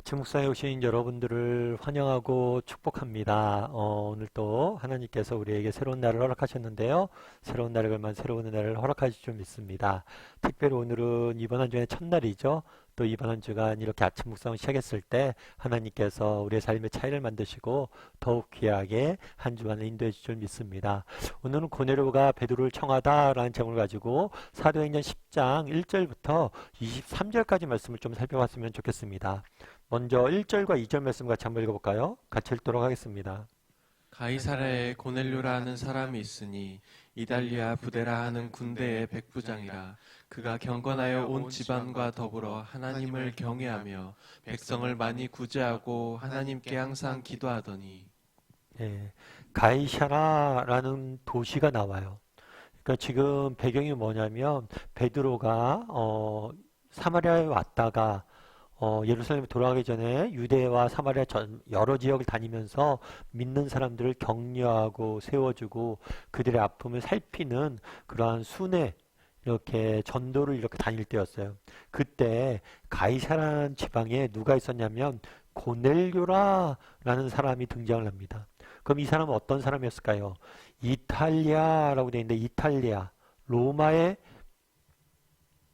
아침 묵상에 오신 여러분들을 환영하고 축복합니다. 오늘 또 하나님께서 우리에게 새로운 날을 허락하셨는데요. 새로운 날을 걸만 새로운 날을 허락하실 줄 믿습니다. 특별히 오늘은 이번 한 주의 첫날이죠. 또 이번 한 주간 이렇게 아침 묵상을 시작했을 때 하나님께서 우리의 삶의 차이를 만드시고 더욱 귀하게 한 주간을 인도해 주실 줄 믿습니다. 오늘은 고넬료가 베드로를 청하다라는 제목을 가지고 사도행전 10장 1절부터 23절까지 말씀을 좀 살펴봤으면 좋겠습니다. 먼저 1절과 2절 말씀 같이 한번 읽어볼까요? 같이 읽도록 하겠습니다. 가이사랴에 고넬료라 하는 사람이 있으니 이달리아 부데라 하는 군대의 백부장이라. 그가 경건하여 온 집안과 더불어 하나님을 경외하며 백성을 많이 구제하고 하나님께 항상 기도하더니. 예, 가이사라라는 도시가 나와요. 그러니까 지금 배경이 뭐냐면 베드로가 사마리아에 왔다가 예루살렘에 돌아가기 전에 유대와 사마리아 여러 지역을 다니면서 믿는 사람들을 격려하고 세워주고 그들의 아픔을 살피는 그러한 순회 이렇게 전도를 이렇게 다닐 때였어요. 그때 가이사라는 지방에 누가 있었냐면 고넬료라라는 사람이 등장을 합니다. 그럼 이 사람은 어떤 사람이었을까요? 이탈리아라고 되어 있는데 이탈리아 로마의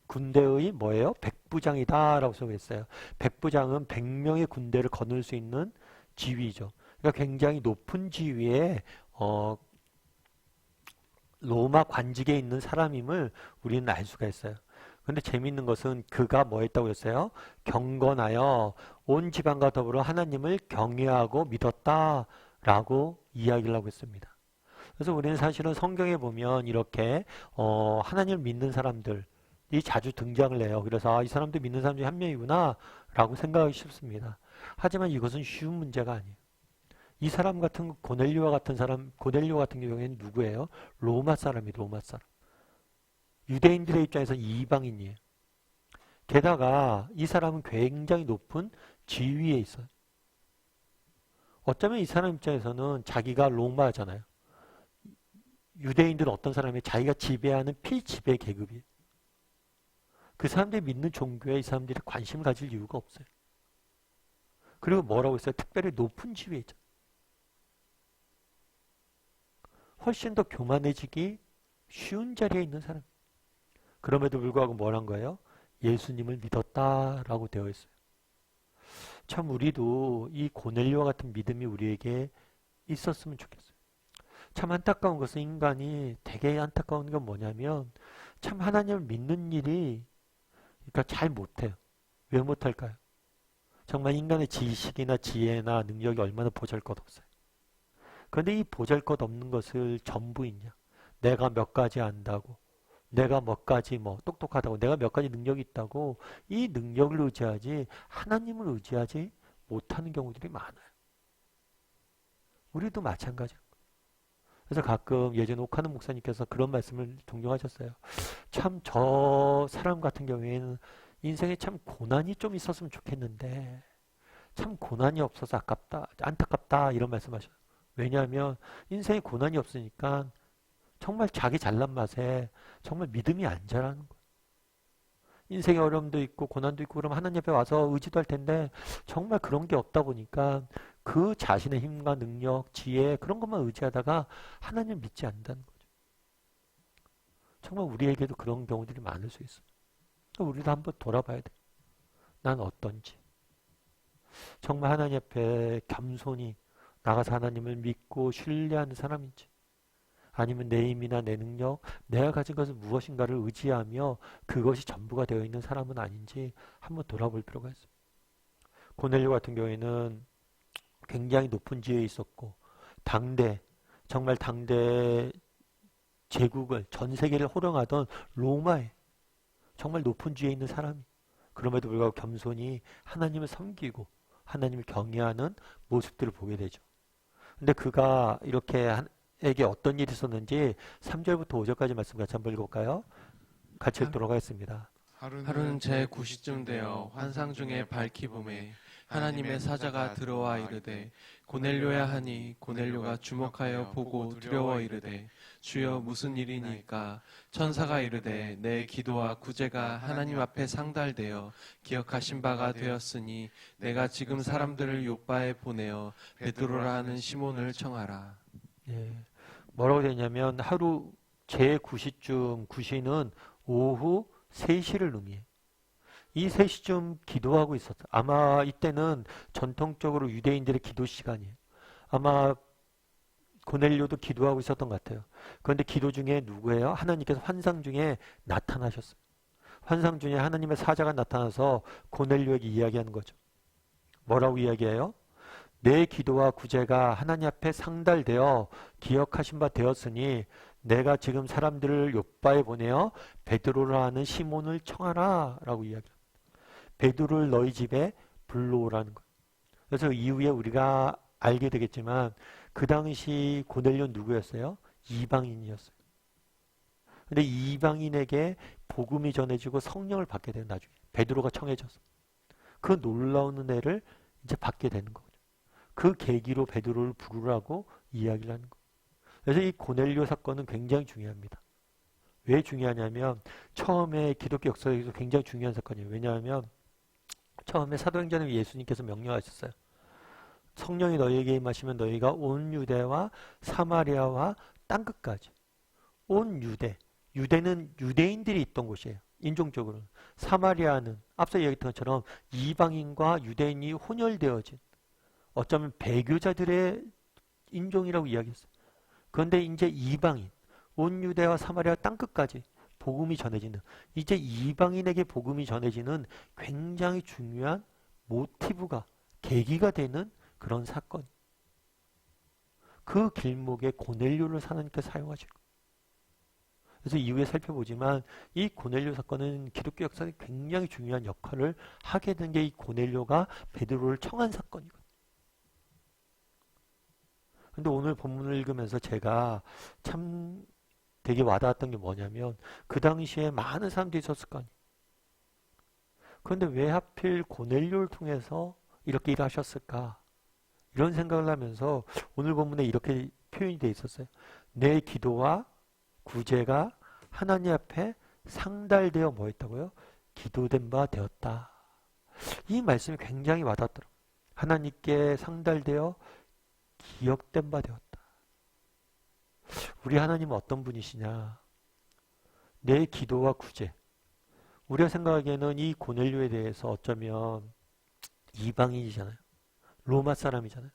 군대의 뭐예요? 백부장이다라고 소개했어요. 백부장은 100명의 군대를 거눌 수 있는 지위죠. 그러니까 굉장히 높은 지위에 로마 관직에 있는 사람임을 우리는 알 수가 있어요. 근데 재미있는 것은 그가 뭐 했다고 했어요? 경건하여 온 지방과 더불어 하나님을 경외하고 믿었다라고 이야기를 하고 있습니다. 그래서 우리는 사실은 성경에 보면 이렇게 하나님을 믿는 사람들 이 자주 등장을 해요. 그래서 이 사람도 믿는 사람 중에 한 명이구나 라고 생각하기 쉽습니다. 하지만 이것은 쉬운 문제가 아니에요. 이 사람 같은 고넬료 같은 경우에는 누구예요? 로마 사람이에요. 로마 사람. 유대인들의 입장에서 이방인이에요. 게다가 이 사람은 굉장히 높은 지위에 있어요. 어쩌면 이 사람 입장에서는 자기가 로마잖아요. 유대인들은 어떤 사람이 자기가 지배하는 피지배 계급이에요. 그 사람들이 믿는 종교에 이 사람들이 관심을 가질 이유가 없어요. 그리고 뭐라고 했어요? 특별히 높은 지위에 있죠. 훨씬 더 교만해지기 쉬운 자리에 있는 사람. 그럼에도 불구하고 뭐란 거예요? 예수님을 믿었다라고 되어 있어요. 참 우리도 이 고넬료와 같은 믿음이 우리에게 있었으면 좋겠어요. 참 안타까운 것은 인간이 되게 안타까운 건 뭐냐면 참 하나님을 믿는 일이 그러니까 잘 못해요. 왜 못할까요? 정말 인간의 지식이나 지혜나 능력이 얼마나 보잘것없어요. 그런데 이 보잘것없는 것을 전부 있냐? 내가 몇 가지 안다고, 내가 몇 가지 똑똑하다고, 내가 몇 가지 능력이 있다고 이 능력을 의지하지 하나님을 의지하지 못하는 경우들이 많아요. 우리도 마찬가지예요. 그래서 가끔 예전 옥하는 목사님께서 그런 말씀을 종종 하셨어요. 참 저 사람 같은 경우에는 인생에 참 고난이 좀 있었으면 좋겠는데 참 고난이 없어서 아깝다, 안타깝다 이런 말씀하셔요. 왜냐하면 인생에 고난이 없으니까 정말 자기 잘난 맛에 정말 믿음이 안 자라는 거예요. 인생에 어려움도 있고 고난도 있고 그러면 하나님 앞에 와서 의지도 할 텐데 정말 그런 게 없다 보니까 그 자신의 힘과 능력, 지혜 그런 것만 의지하다가 하나님 믿지 않는다는 거죠. 정말 우리에게도 그런 경우들이 많을 수 있어요. 우리도 한번 돌아봐야 돼. 난 어떤지. 정말 하나님 앞에 겸손히 나가서 하나님을 믿고 신뢰하는 사람인지 아니면 내 힘이나 내 능력, 내가 가진 것은 무엇인가를 의지하며 그것이 전부가 되어 있는 사람은 아닌지 한번 돌아볼 필요가 있어요. 고넬료 같은 경우에는 굉장히 높은 지위에 있었고 정말 당대 제국을 전 세계를 호령하던 로마에 정말 높은 지위에 있는 사람이 그럼에도 불구하고 겸손히 하나님을 섬기고 하나님을 경외하는 모습들을 보게 되죠. 근데 그가 이렇게 에게 어떤 일이 있었는지 3절부터 5절까지 말씀 같이 한번 읽어볼까요? 같이 읽도록 하겠습니다. 하루는 제 9시쯤 되어 환상 중에 밝히 보매 하나님의 사자가 들어와 이르되 고넬료야 하니 고넬료가 주목하여 보고 두려워 이르되 주여 무슨 일이니까? 천사가 이르되 내 기도와 구제가 하나님 앞에 상달되어 기억하신 바가 되었으니 내가 지금 사람들을 요바에 보내어 베드로라 하는 시몬을 청하라. 예. 뭐라고 되냐면 하루 제9시쯤 9시는 오후 3시를 의미해요. 이 3시쯤 기도하고 있었다. 아마 이때는 전통적으로 유대인들의 기도 시간이에요. 아마 고넬료도 기도하고 있었던 것 같아요. 그런데 기도 중에 누구예요? 하나님께서 환상 중에 나타나셨어요. 환상 중에 하나님의 사자가 나타나서 고넬료에게 이야기하는 거죠. 뭐라고 이야기해요? 내 기도와 구제가 하나님 앞에 상달되어 기억하신 바 되었으니 내가 지금 사람들을 요바에 보내어 베드로라 하는 시몬을 청하라 라고 이야기합니다. 베드로를 너희 집에 불러오라는 거예요. 그래서 이후에 우리가 알게 되겠지만 그 당시 고넬료는 누구였어요? 이방인이었어요. 근데 이방인에게 복음이 전해지고 성령을 받게 돼요. 나중에 베드로가 청해져서 그 놀라운 은혜를 이제 받게 되는 거죠. 그 계기로 베드로를 부르라고 이야기를 하는 거예요. 그래서 이 고넬료 사건은 굉장히 중요합니다. 왜 중요하냐면 처음에 기독교 역사에서 굉장히 중요한 사건이에요. 왜냐하면 처음에 사도행전에 예수님께서 명령하셨어요. 성령이 너희에게 임하시면 너희가 온 유대와 사마리아와 땅끝까지 온 유대, 유대는 유대인들이 있던 곳이에요. 인종적으로. 사마리아는 앞서 얘기했던 것처럼 이방인과 유대인이 혼혈되어진 어쩌면 배교자들의 인종이라고 이야기했어요. 그런데 이제 이방인, 온 유대와 사마리아 땅끝까지 복음이 전해지는, 이제 이방인에게 복음이 전해지는 굉장히 중요한 모티브가, 계기가 되는 그런 사건. 그 길목에 고넬료를 하나님께서 사용하시고, 그래서 이후에 살펴보지만 이 고넬료 사건은 기독교 역사에 굉장히 중요한 역할을 하게 된 게 이 고넬료가 베드로를 청한 사건이거든요. 근데 오늘 본문을 읽으면서 제가 참 되게 와닿았던 게 뭐냐면 그 당시에 많은 사람들이 있었을 거 아니에요. 그런데 왜 하필 고넬료를 통해서 이렇게 일을 하셨을까? 이런 생각을 하면서 오늘 본문에 이렇게 표현이 되어 있었어요. 내 기도와 구제가 하나님 앞에 상달되어 뭐 했다고요? 기도된 바 되었다. 이 말씀이 굉장히 와닿더라고요. 하나님께 상달되어 기억된 바 되었다. 우리 하나님은 어떤 분이시냐? 내 기도와 구제. 우리가 생각하기에는 이 고넬료에 대해서 어쩌면 이방인이잖아요. 로마 사람이잖아요.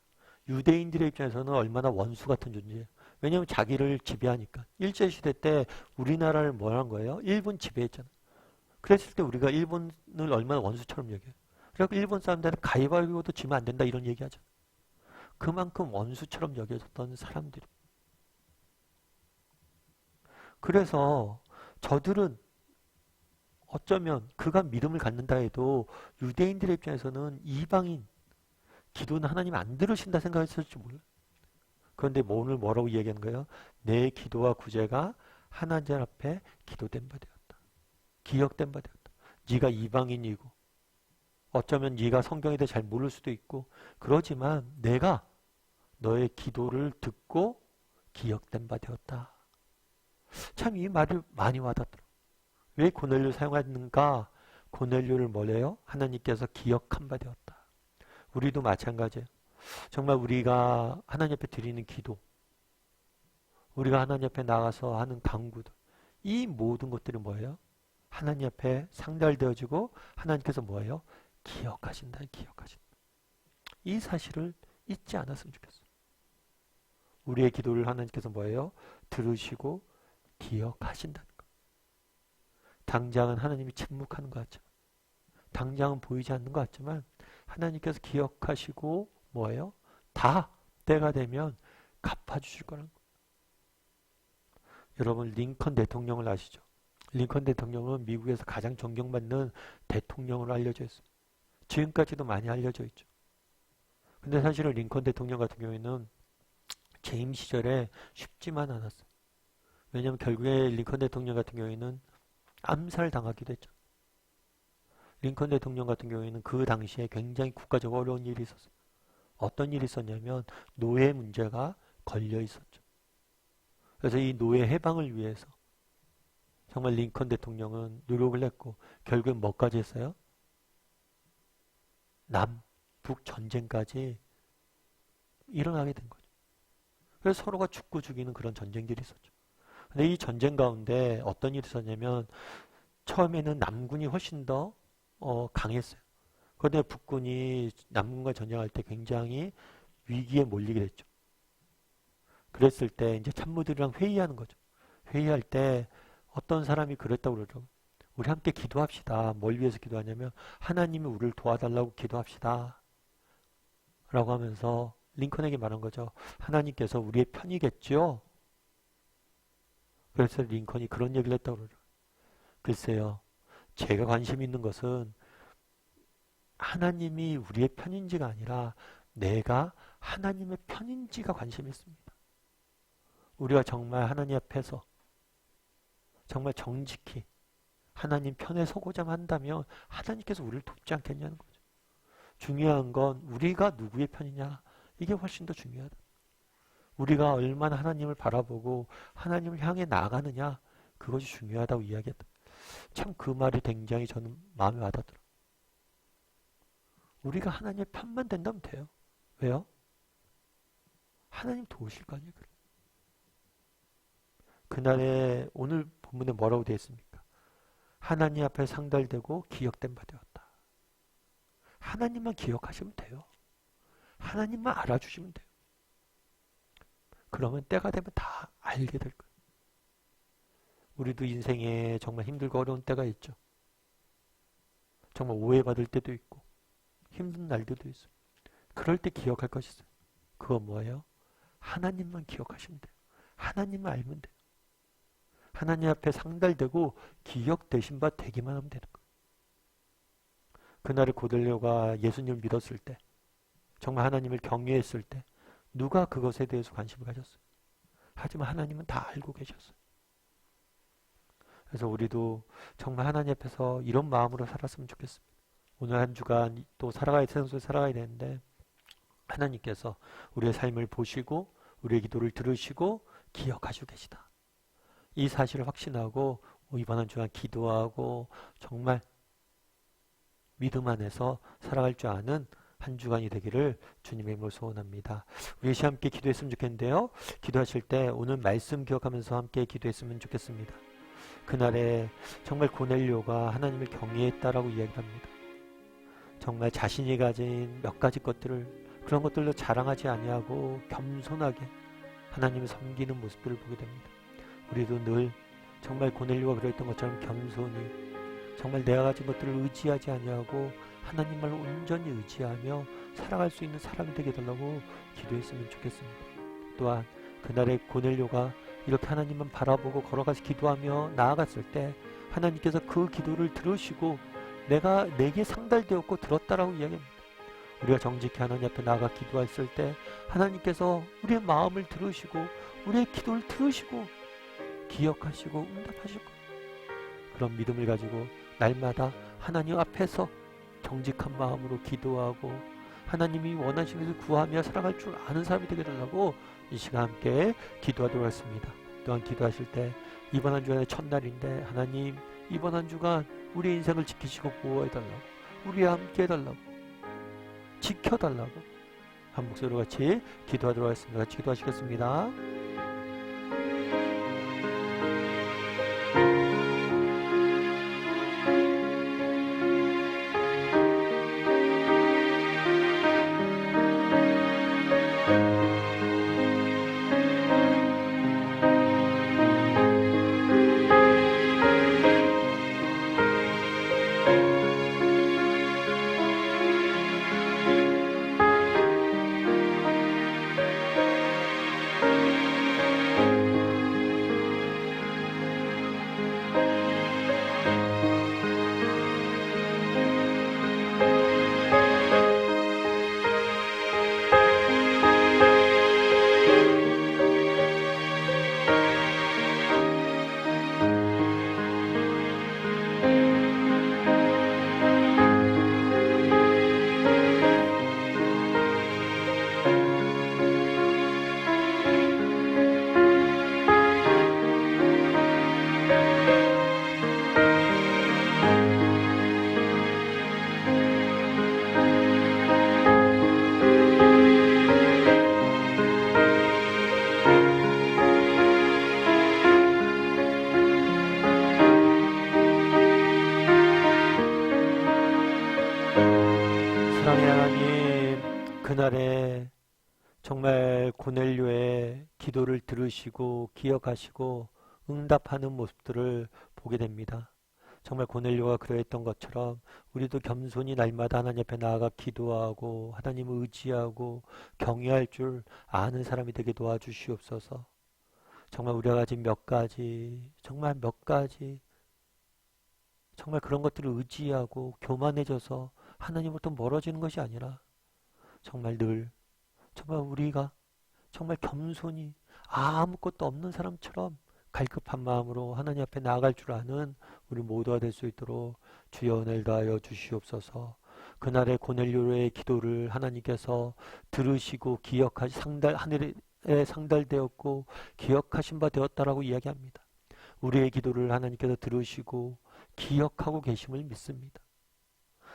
유대인들의 입장에서는 얼마나 원수 같은 존재예요. 왜냐하면 자기를 지배하니까. 일제시대 때 우리나라를 뭘 한 거예요? 일본 지배했잖아요. 그랬을 때 우리가 일본을 얼마나 원수처럼 여겨요. 그래서 일본 사람들은 가위바위보도 지면 안 된다 이런 얘기하죠. 그만큼 원수처럼 여겨졌던 사람들이. 그래서 저들은 어쩌면 그가 믿음을 갖는다 해도 유대인들의 입장에서는 이방인 기도는 하나님 안 들으신다 생각했을지 몰라요. 그런데 오늘 뭐라고 이야기하는 거예요? 내 기도와 구제가 하나님 앞에 기도된 바 되었다. 기억된 바 되었다. 네가 이방인이고 어쩌면 네가 성경에 대해 잘 모를 수도 있고 그러지만 내가 너의 기도를 듣고 기억된 바 되었다. 참 이 말이 많이 와닿더라고요. 왜 고넬료 사용하는가? 고넬료를 뭐래요? 하나님께서 기억한 바 되었다. 우리도 마찬가지예요. 정말 우리가 하나님 앞에 드리는 기도, 우리가 하나님 앞에 나가서 하는 간구들, 이 모든 것들이 뭐예요? 하나님 앞에 상달되어지고 하나님께서 뭐예요? 기억하신다, 기억하신다. 이 사실을 잊지 않았으면 좋겠어요. 우리의 기도를 하나님께서 뭐예요? 들으시고 기억하신다는 것. 당장은 하나님이 침묵하는 것 같지만, 당장은 보이지 않는 것 같지만 하나님께서 기억하시고 뭐예요? 다 때가 되면 갚아주실 거라는 거예요. 여러분 링컨 대통령을 아시죠? 링컨 대통령은 미국에서 가장 존경받는 대통령으로 알려져 있어요. 지금까지도 많이 알려져 있죠. 근데 사실은 링컨 대통령 같은 경우에는 재임 시절에 쉽지만 않았어요. 왜냐하면 결국에 링컨 대통령 같은 경우에는 암살당하기도 했죠. 링컨 대통령 같은 경우에는 그 당시에 굉장히 국가적으로 어려운 일이 있었어요. 어떤 일이 있었냐면 노예 문제가 걸려 있었죠. 그래서 이 노예 해방을 위해서 정말 링컨 대통령은 노력을 했고 결국 뭐까지 했어요? 남북 전쟁까지 일어나게 된 거죠. 그래서 서로가 죽고 죽이는 그런 전쟁들이 있었죠. 근데 이 전쟁 가운데 어떤 일이 있었냐면 처음에는 남군이 훨씬 더 강했어요. 그런데 북군이 남군과 전쟁할 때 굉장히 위기에 몰리게 됐죠. 그랬을 때 이제 참모들이랑 회의하는 거죠. 회의할 때 어떤 사람이 그랬다고 그러죠. 우리 함께 기도합시다. 뭘 위해서 기도하냐면 하나님이 우리를 도와달라고 기도합시다. 라고 하면서 링컨에게 말한 거죠. 하나님께서 우리의 편이겠죠? 그래서 링컨이 그런 얘기를 했다고 그러죠. 글쎄요. 제가 관심 있는 것은 하나님이 우리의 편인지가 아니라 내가 하나님의 편인지가 관심이 있습니다. 우리가 정말 하나님 앞에서 정말 정직히 하나님 편에 서고자 한다면 하나님께서 우리를 돕지 않겠냐는 거죠. 중요한 건 우리가 누구의 편이냐. 이게 훨씬 더 중요하다. 우리가 얼마나 하나님을 바라보고 하나님을 향해 나아가느냐. 그것이 중요하다고 이야기했다. 참 그 말이 굉장히 저는 마음에 와닿더라고요. 우리가 하나님의 편만 된다면 돼요. 왜요? 하나님 도우실 거 아니에요. 그날에 오늘 본문에 뭐라고 되어 있습니까? 하나님 앞에 상달되고 기억된 바 되었다. 하나님만 기억하시면 돼요. 하나님만 알아주시면 돼요. 그러면 때가 되면 다 알게 될 거예요. 우리도 인생에 정말 힘들고 어려운 때가 있죠. 정말 오해받을 때도 있고 힘든 날들도 있어요. 그럴 때 기억할 것이 있어요. 그거 뭐예요? 하나님만 기억하시면 돼요. 하나님만 알면 돼요. 하나님 앞에 상달되고 기억되신 바 되기만 하면 되는 거예요. 그날에 고넬료가 예수님을 믿었을 때, 정말 하나님을 경외했을 때 누가 그것에 대해서 관심을 가졌어요? 하지만 하나님은 다 알고 계셨어요. 그래서 우리도 정말 하나님 앞에서 이런 마음으로 살았으면 좋겠습니다. 오늘 한 주간 또 세상 속에 살아가야 되는데 하나님께서 우리의 삶을 보시고 우리의 기도를 들으시고 기억하시고 계시다. 이 사실을 확신하고 이번 한 주간 기도하고 정말 믿음 안에서 살아갈 줄 아는 한 주간이 되기를 주님의 이름으로 소원합니다. 우리 함께 기도했으면 좋겠는데요. 기도하실 때 오늘 말씀 기억하면서 함께 기도했으면 좋겠습니다. 그날에 정말 고넬료가 하나님을 경외했다라고 이야기합니다. 정말 자신이 가진 몇 가지 것들을 그런 것들로 자랑하지 아니하고 겸손하게 하나님을 섬기는 모습들을 보게 됩니다. 우리도 늘 정말 고넬료가 그랬던 것처럼 겸손히 정말 내가 가진 것들을 의지하지 아니하고 하나님만을 온전히 의지하며 살아갈 수 있는 사람이 되게 해달라고 기도했으면 좋겠습니다. 또한 그날의 고넬료가 이렇게 하나님만 바라보고 걸어가서 기도하며 나아갔을 때 하나님께서 그 기도를 들으시고 내게 상달되었고 들었다라고 이야기합니다. 우리가 정직히 하나님 앞에 나아가 기도했을 때 하나님께서 우리의 마음을 들으시고 우리의 기도를 들으시고 기억하시고 응답하실 거예요. 그런 믿음을 가지고 날마다 하나님 앞에서 정직한 마음으로 기도하고 하나님이 원하시는 것을 구하며 살아갈 줄 아는 사람이 되게 해달라고 이 시간 함께 기도하도록 하겠습니다. 또한 기도하실 때 이번 한 주간의 첫날인데 하나님 이번 한 주간 우리의 인생을 지키시고 보호해달라고 우리와 함께 해달라고 지켜달라고 한 목소리로 같이 기도하도록 하겠습니다. 같이 기도하시겠습니다. 그날에 정말 고넬료의 기도를 들으시고 기억하시고 응답하는 모습들을 보게 됩니다. 정말 고넬료가 그러했던 것처럼 우리도 겸손히 날마다 하나님 앞에 나아가 기도하고 하나님을 의지하고 경외할 줄 아는 사람이 되게 도와주시옵소서. 정말 우리가 가진 몇 가지, 정말 몇 가지, 정말 그런 것들을 의지하고 교만해져서 하나님으로부터 멀어지는 것이 아니라 정말 늘 정말 우리가 정말 겸손히 아무것도 없는 사람처럼 갈급한 마음으로 하나님 앞에 나아갈 줄 아는 우리 모두가 될 수 있도록 주여 은혜를 다하여 주시옵소서. 그날의 고넬료의 기도를 하나님께서 들으시고 하늘에 상달되었고 기억하신 바 되었다라고 이야기합니다. 우리의 기도를 하나님께서 들으시고 기억하고 계심을 믿습니다.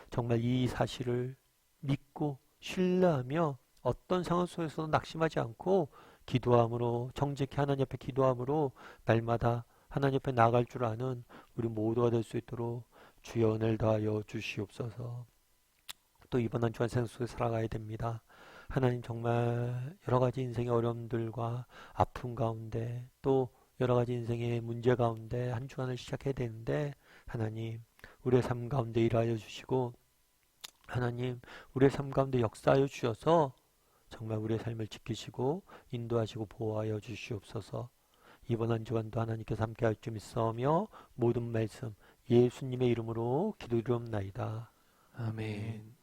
정말 이 사실을 믿고 신뢰하며 어떤 상황 속에서도 낙심하지 않고 기도함으로 정직히 하나님 앞에 기도함으로 날마다 하나님 앞에 나아갈 줄 아는 우리 모두가 될 수 있도록 주여 은혜를 다하여 주시옵소서. 또 이번 한 주간 생활 속에 살아가야 됩니다. 하나님 정말 여러 가지 인생의 어려움들과 아픔 가운데 또 여러 가지 인생의 문제 가운데 한 주간을 시작해야 되는데 하나님 우리의 삶 가운데 일하여 주시고 하나님 우리의 삶 가운데 역사하여 주셔서 정말 우리의 삶을 지키시고 인도하시고 보호하여 주시옵소서. 이번 한 주간도 하나님께서 함께 할 줄 믿사오며 모든 말씀 예수님의 이름으로 기도드리옵나이다. 아멘.